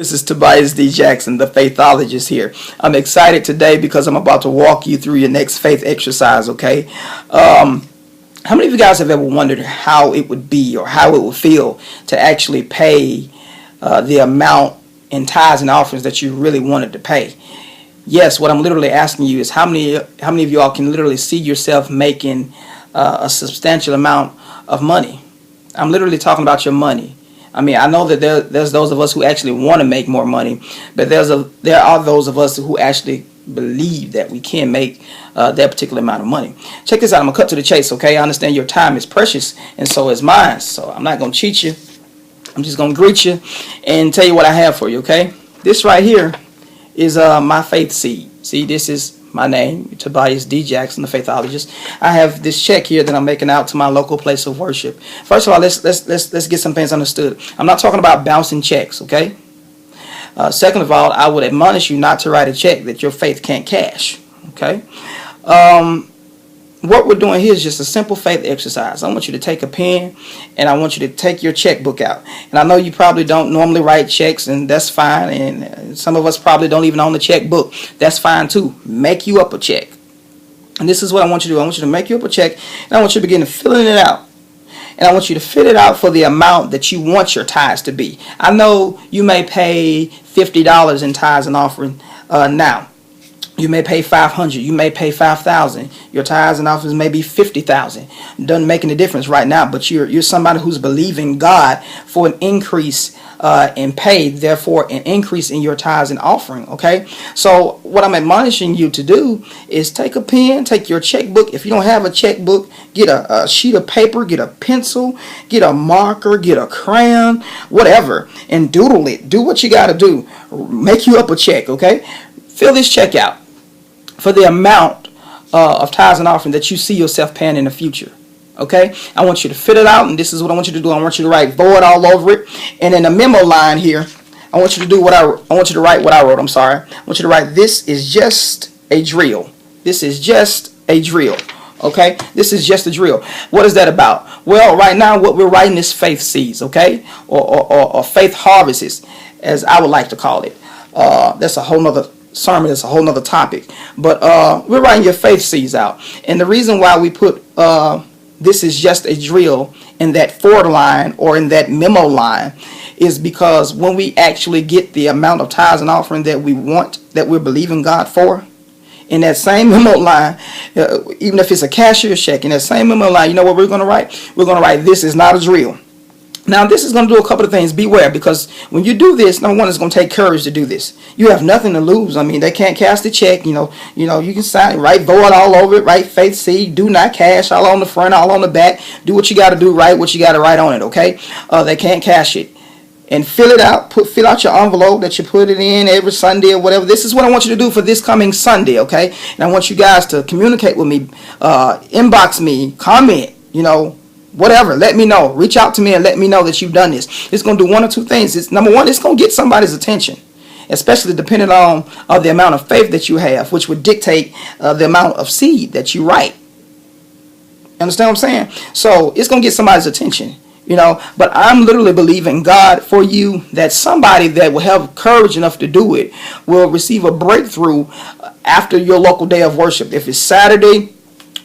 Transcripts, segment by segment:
This is Tobias D. Jackson, the faithologist here. I'm excited today because I'm about to walk you through your next faith exercise, okay? How many of you guys have ever wondered how it would be or how it would feel to actually pay the amount in tithes and offerings that you really wanted to pay? Yes, what I'm literally asking you is how many of y'all can literally see yourself making a substantial amount of money? I'm literally talking about your money. I mean, I know that there's those of us who actually want to make more money, but there are those of us who actually believe that we can make that particular amount of money. Check this out. I'm going to cut to the chase, okay? I understand your time is precious, and so is mine. So I'm not going to cheat you. I'm just going to greet you and tell you what I have for you, okay? This right here is my faith seed. See, this is my name, Tobias D. Jackson, the faithologist. I have this check here that I'm making out to my local place of worship. First of all, let's get some things understood. I'm not talking about bouncing checks, okay? Second of all, I would admonish you not to write a check that your faith can't cash, okay? What we're doing here is just a simple faith exercise. I want you to take a pen and I want you to take your checkbook out. And I know you probably don't normally write checks, and that's fine. And some of us probably don't even own the checkbook. That's fine too. Make you up a check. And this is what I want you to do. I want you to make you up a check, and I want you to begin filling it out. And I want you to fill it out for the amount that you want your tithes to be. I know you may pay $50 in tithes and offering now. You may pay $500. You may pay $5,000. Your tithes and offerings may be $50,000. Doesn't make any difference right now. But you're somebody who's believing God for an increase in pay. Therefore, an increase in your tithes and offering. Okay. So what I'm admonishing you to do is take a pen, take your checkbook. If you don't have a checkbook, get a sheet of paper, get a pencil, get a marker, get a crayon, whatever, and doodle it. Do what you got to do. Make you up a check. Okay. Fill this check out for the amount of tithes and offering that you see yourself paying in the future. Okay? I want you to fill it out, and this is what I want you to do. I want you to write void all over it. And in the memo line here, I want you to do I want you to write what I wrote. I'm sorry. I want you to write, this is just a drill. This is just a drill. Okay? This is just a drill. What is that about? Well, right now what we're writing is faith seeds, okay? Or faith harvests, as I would like to call it. That's a whole nother sermon. That's a whole nother topic. But we're writing your faith seeds out. And the reason why we put this is just a drill in that forward line or in that memo line is because when we actually get the amount of tithes and offering that we want, that we're believing God for, in that same memo line, even if it's a cashier's check, in that same memo line, you know what we're going to write? We're going to write, this is not a drill. Now, this is going to do a couple of things. Beware, because when you do this, number one, it's going to take courage to do this. You have nothing to lose. I mean, they can't cash the check. You know, you can sign, write void all over it, write faith seed, do not cash, all on the front, all on the back. Do what you got to do, write what you got to write on it, okay? They can't cash it. And fill it out. Fill out your envelope that you put it in every Sunday or whatever. This is what I want you to do for this coming Sunday, okay? And I want you guys to communicate with me, inbox me, comment, whatever. Let me know. Reach out to me and let me know that you've done this. It's going to do one or two things. Number one, it's going to get somebody's attention, especially depending on the amount of faith that you have, which would dictate the amount of seed that you write. Understand what I'm saying? So it's going to get somebody's attention, but I'm literally believing God for you that somebody that will have courage enough to do it will receive a breakthrough after your local day of worship. If it's Saturday,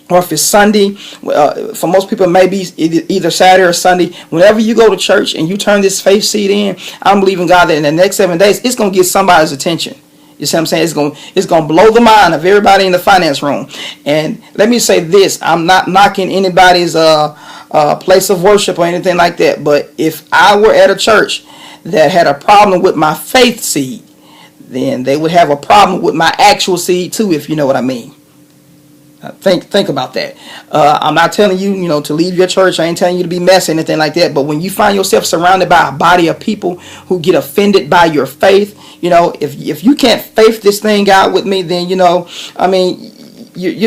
or if it's Sunday, for most people it may be either Saturday or Sunday. Whenever you go to church and you turn this faith seed in, I'm believing God that in the next 7 days, it's going to get somebody's attention. You see what I'm saying? It's going to blow the mind of everybody in the finance room. And let me say this, I'm not knocking anybody's place of worship or anything like that. But if I were at a church that had a problem with my faith seed, then they would have a problem with my actual seed too, if you know what I mean. Think about that. I'm not telling you, to leave your church. I ain't telling you to be messy or anything like that. But when you find yourself surrounded by a body of people who get offended by your faith, if you can't faith this thing out with me, then, you're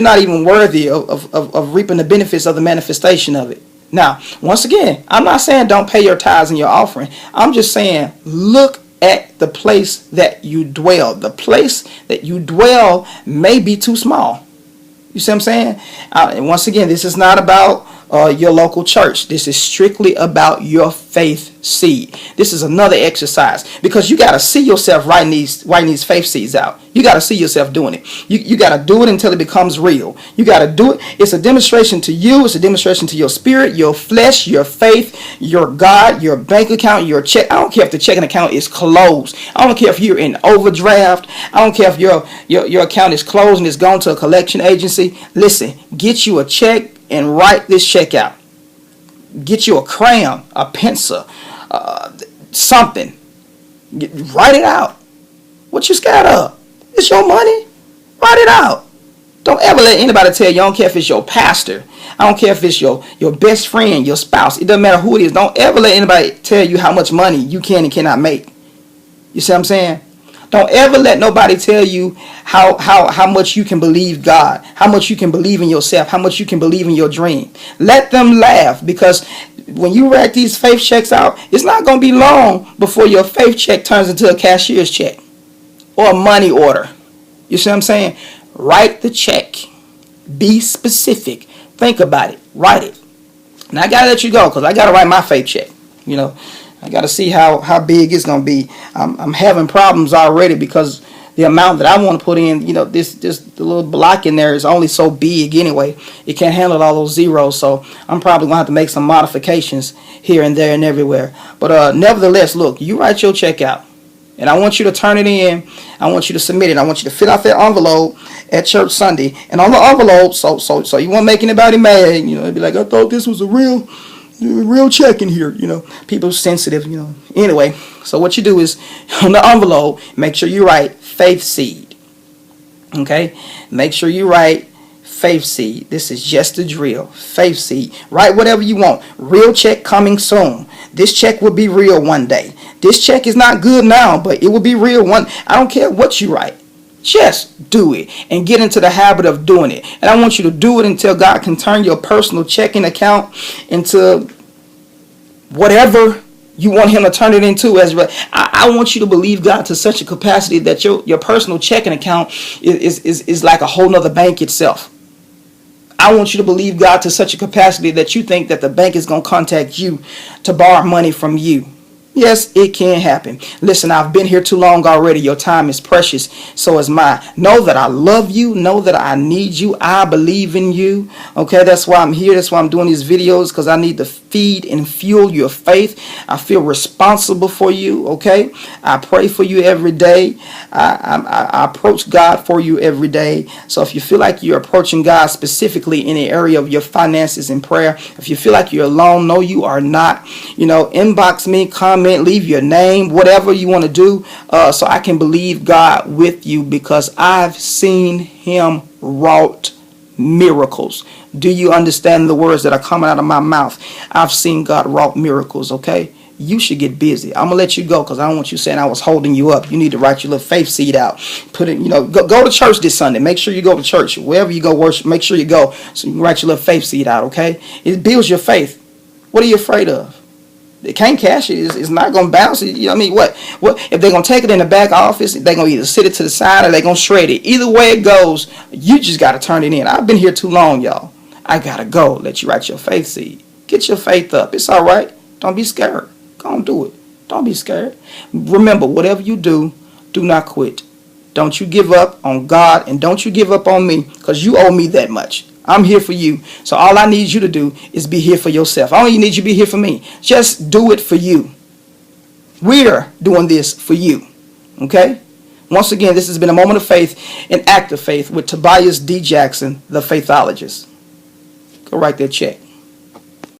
not even worthy of reaping the benefits of the manifestation of it. Now, once again, I'm not saying don't pay your tithes and your offering. I'm just saying look at the place that you dwell. The place that you dwell may be too small. You see what I'm saying? And once again, this is not about your local church. This is strictly about your faith seed. This is another exercise because you got to see yourself writing these faith seeds out. You got to see yourself doing it. You got to do it until it becomes real. You got to do it. It's a demonstration to you. It's a demonstration to your spirit, your flesh, your faith, your God, your bank account, your check. I don't care if the checking account is closed. I don't care if you're in overdraft. I don't care if your account is closed and it's gone to a collection agency. Listen, get you a check and write this check out. Get you a crayon, a pencil, something. Write it out. What you scared of? It's your money. Write it out. Don't ever let anybody tell you. I don't care if it's your pastor. I don't care if it's your best friend, your spouse. It doesn't matter who it is. Don't ever let anybody tell you how much money you can and cannot make. You see what I'm saying? Don't ever let nobody tell you how much you can believe God, how much you can believe in yourself, how much you can believe in your dream. Let them laugh, because when you write these faith checks out, it's not going to be long before your faith check turns into a cashier's check or a money order. You see what I'm saying? Write the check. Be specific. Think about it. Write it. And I got to let you go because I got to write my faith check. You know, I got to see how big it's going to be. I'm having problems already because the amount that I want to put in, you know, this the little block in there is only so big anyway. It can't handle all those zeros. So I'm probably going to have to make some modifications here and there and everywhere. But nevertheless, look, you write your check out. And I want you to turn it in. I want you to submit it. I want you to fill out that envelope at church Sunday. And on the envelope, so you won't make anybody mad. You know, it'd be like, I thought this was a real check in here. You know, people sensitive. You know. Anyway, so what you do is on the envelope, make sure you write faith seed. Okay, make sure you write faith seed. This is just a drill. Faith seed. Write whatever you want. Real check coming soon. This check will be real one day. This check is not good now, but it will be real one. I don't care what you write. Just do it and get into the habit of doing it. And I want you to do it until God can turn your personal checking account into whatever you want him to turn it into. As I want you to believe God to such a capacity that your personal checking account is like a whole nother bank itself. I want you to believe God to such a capacity that you think that the bank is going to contact you to borrow money from you. Yes, it can happen. Listen, I've been here too long already. Your time is precious. So is mine. Know that I love you. Know that I need you. I believe in you. Okay, that's why I'm here. That's why I'm doing these videos, because I need to feed and fuel your faith. I feel responsible for you. Okay, I pray for you every day. I approach God for you every day. So if you feel like you're approaching God specifically in the area of your finances and prayer, if you feel like you're alone, no, you are not. You know, inbox me, comment, leave your name, whatever you want to do, so I can believe God with you, because I've seen him wrought miracles. Do you understand the words that are coming out of my mouth? I've seen God wrought miracles. Okay, you should get busy. I'm gonna let you go because I don't want you saying I was holding you up. You need to write your little faith seed out. Put it, you know, go to church this Sunday. Make sure you go to church. Wherever you go worship, make sure you go, so you can write your little faith seed out. Okay, it builds your faith. What are you afraid of? They can't cash it. It's not going to bounce. You know what I mean? What if they're going to take it in the back office? They're going to either sit it to the side or they're going to shred it. Either way it goes, you just got to turn it in. I've been here too long, y'all. I got to go. Let you write your faith seed. Get your faith up. It's all right. Don't be scared. Go and do it. Don't be scared. Remember, whatever you do, do not quit. Don't you give up on God, and don't you give up on me, because you owe me that much. I'm here for you. So all I need you to do is be here for yourself. I don't need you to be here for me. Just do it for you. We're doing this for you. Okay? Once again, this has been a moment of faith, an act of faith with Tobias D. Jackson, the faithologist. Go write that check.